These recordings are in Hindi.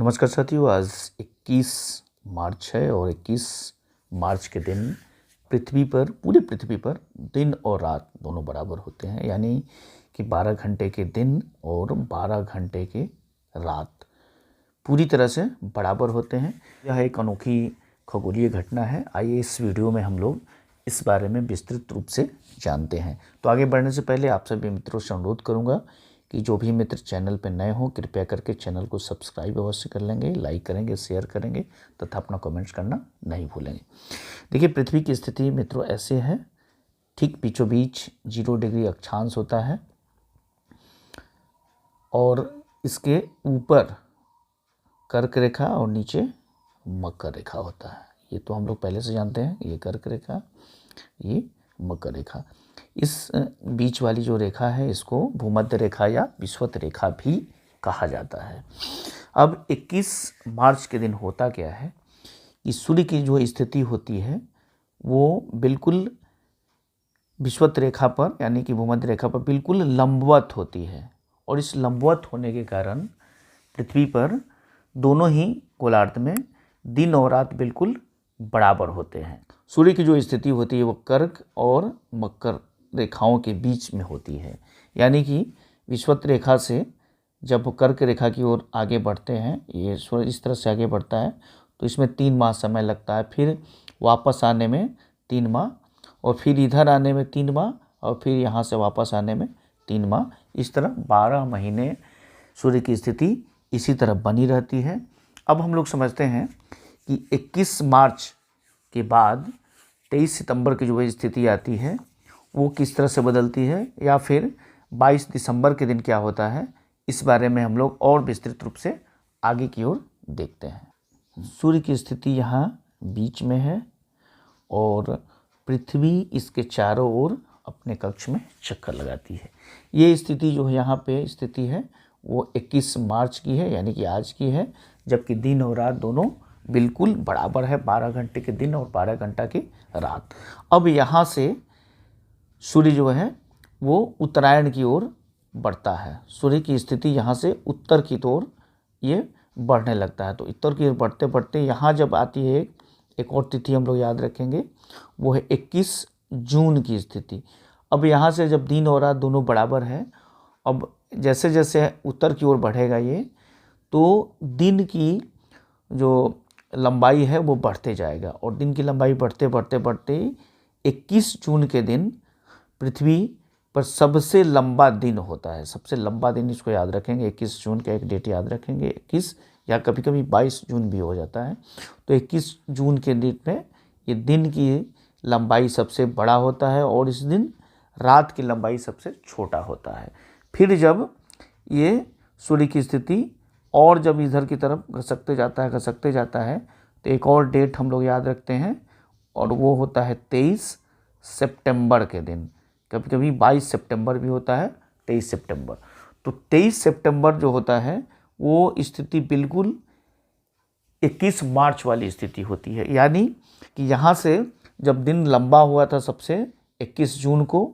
नमस्कार साथियों, आज 21 मार्च है और 21 मार्च के दिन पूरी पृथ्वी पर दिन और रात दोनों बराबर होते हैं, यानी कि 12 घंटे के दिन और 12 घंटे के रात पूरी तरह से बराबर होते हैं। यह एक अनोखी खगोलीय घटना है। आइए इस वीडियो में हम लोग इस बारे में विस्तृत रूप से जानते हैं। तो आगे बढ़ने से पहले आप सभी मित्रों से अनुरोध करूँगा कि जो भी मित्र चैनल पर नए हों कृपया करके चैनल को सब्सक्राइब अवश्य कर लेंगे, लाइक करेंगे, शेयर करेंगे तथा अपना कमेंट्स करना नहीं भूलेंगे। देखिए, पृथ्वी की स्थिति मित्रों ऐसे है, ठीक बीचों बीच 0 डिग्री अक्षांश होता है और इसके ऊपर कर्क रेखा और नीचे मकर रेखा होता है। ये तो हम लोग पहले से जानते हैं, ये कर्क रेखा, ये मकर रेखा। इस बीच वाली जो रेखा है इसको भूमध्य रेखा या विषुवत रेखा भी कहा जाता है। अब 21 मार्च के दिन होता क्या है कि सूर्य की जो स्थिति होती है वो बिल्कुल विषुवत रेखा पर यानी कि भूमध्य रेखा पर बिल्कुल लंबवत होती है और इस लंबवत होने के कारण पृथ्वी पर दोनों ही गोलार्ध में दिन और रात बिल्कुल बराबर होते हैं। सूर्य की जो स्थिति होती है वो कर्क और मकर रेखाओं के बीच में होती है, यानी कि विषुवत रेखा से जब कर्क रेखा की ओर आगे बढ़ते हैं, ये सूर्य इस तरह से आगे बढ़ता है तो इसमें 3 माह समय लगता है, फिर वापस आने में 3 माह और फिर इधर आने में 3 माह और फिर यहाँ से वापस आने में 3 माह। इस तरह 12 महीने सूर्य की स्थिति इसी तरह बनी रहती है। अब हम लोग समझते हैं कि 21 मार्च के बाद 23 सितंबर की जो स्थिति आती है वो किस तरह से बदलती है, या फिर 22 दिसंबर के दिन क्या होता है, इस बारे में हम लोग और विस्तृत रूप से आगे की ओर देखते हैं। सूर्य की स्थिति यहाँ बीच में है और पृथ्वी इसके चारों ओर अपने कक्ष में चक्कर लगाती है। ये स्थिति जो यहाँ पे स्थिति है वो 21 मार्च की है, यानी कि आज की है, जबकि दिन और रात दोनों बिल्कुल बराबर है, 12 घंटे के दिन और 12 घंटा की रात। अब यहाँ से सूर्य जो है वो उत्तरायण की ओर बढ़ता है। सूर्य की स्थिति यहाँ से उत्तर की ओर ये बढ़ने लगता है, तो उत्तर की ओर बढ़ते बढ़ते यहाँ जब आती है एक और तिथि हम लोग याद रखेंगे, वो है 21 जून की स्थिति। अब यहाँ से जब दिन और रात दोनों बराबर है, अब जैसे जैसे उत्तर की ओर बढ़ेगा ये, तो दिन की जो लंबाई है वो बढ़ते जाएगा और दिन की लंबाई बढ़ते बढ़ते बढ़ते 21 जून के दिन पृथ्वी पर सबसे लंबा दिन होता है। सबसे लंबा दिन इसको याद रखेंगे, 21 जून का एक डेट याद रखेंगे, 21 या कभी कभी 22 जून भी हो जाता है। तो 21 जून के दिन में ये दिन की लंबाई सबसे बड़ा होता है और इस दिन रात की लंबाई सबसे छोटा होता है। फिर जब ये सूर्य की स्थिति और जब इधर की तरफ घसकते जाता है तो एक और डेट हम लोग याद रखते हैं और वो होता है 23 सितंबर के दिन। कभी कभी 22 सितंबर भी होता है, 23 सितंबर। तो 23 सितंबर जो होता है वो स्थिति बिल्कुल 21 मार्च वाली स्थिति होती है, यानी कि यहाँ से जब दिन लंबा हुआ था सबसे 21 जून को,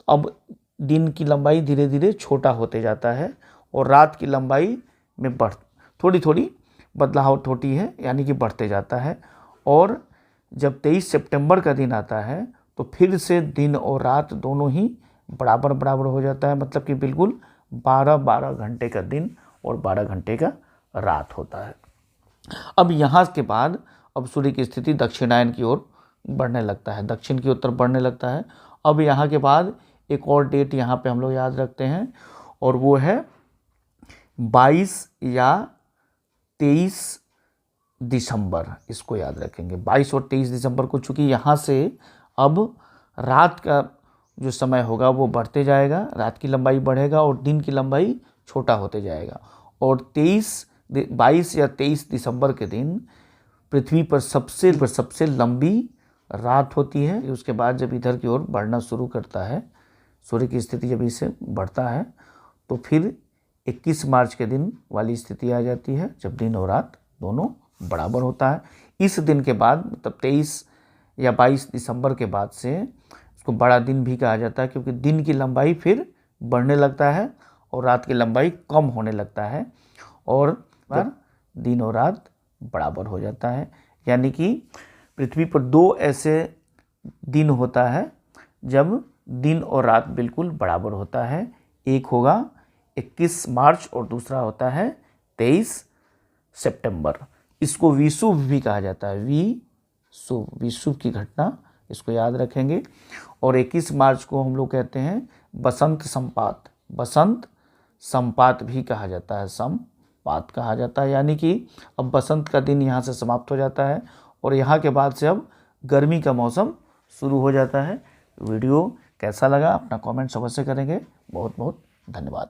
अब दिन की लंबाई धीरे धीरे छोटा होते जाता है और रात की लंबाई में थोड़ी थोड़ी बदलाव होती है, यानी कि बढ़ते जाता है। और जब 23 सितंबर का दिन आता है तो फिर से दिन और रात दोनों ही बराबर बराबर हो जाता है, मतलब कि बिल्कुल 12-12 घंटे का दिन और 12 घंटे का रात होता है। अब यहाँ के बाद अब सूर्य की स्थिति दक्षिणायन की ओर बढ़ने लगता है, दक्षिण की उत्तर बढ़ने लगता है। अब यहाँ के बाद एक और डेट यहाँ पे हम लोग याद रखते हैं और वो है 22 या 23 दिसंबर, इसको याद रखेंगे। 22 और 23 दिसंबर को, चूँकि यहाँ से अब रात का जो समय होगा वो बढ़ते जाएगा, रात की लंबाई बढ़ेगा और दिन की लंबाई छोटा होते जाएगा और 22 या 23 दिसंबर के दिन पृथ्वी पर सबसे लंबी रात होती है। उसके बाद जब इधर की ओर बढ़ना शुरू करता है, सूर्य की स्थिति जब इससे बढ़ता है तो फिर 21 मार्च के दिन वाली स्थिति आ जाती है जब दिन और रात दोनों बराबर होता है। इस दिन के बाद मतलब 23 या 22 दिसंबर के बाद से उसको बड़ा दिन भी कहा जाता है, क्योंकि दिन की लंबाई फिर बढ़ने लगता है और रात की लंबाई कम होने लगता है और दिन और रात बराबर हो जाता है। यानी कि पृथ्वी पर 2 ऐसे दिन होता है जब दिन और रात बिल्कुल बराबर होता है। एक होगा 21 मार्च और दूसरा होता है 23 सितंबर। इसको विषुव भी कहा जाता है, विषुव की घटना, इसको याद रखेंगे। और 21 मार्च को हम लोग कहते हैं बसंत संपात भी कहा जाता है, संपात कहा जाता है। यानी कि अब बसंत का दिन यहाँ से समाप्त हो जाता है और यहाँ के बाद से अब गर्मी का मौसम शुरू हो जाता है। वीडियो कैसा लगा अपना कमेंट्स अवश्य करेंगे। बहुत बहुत धन्यवाद।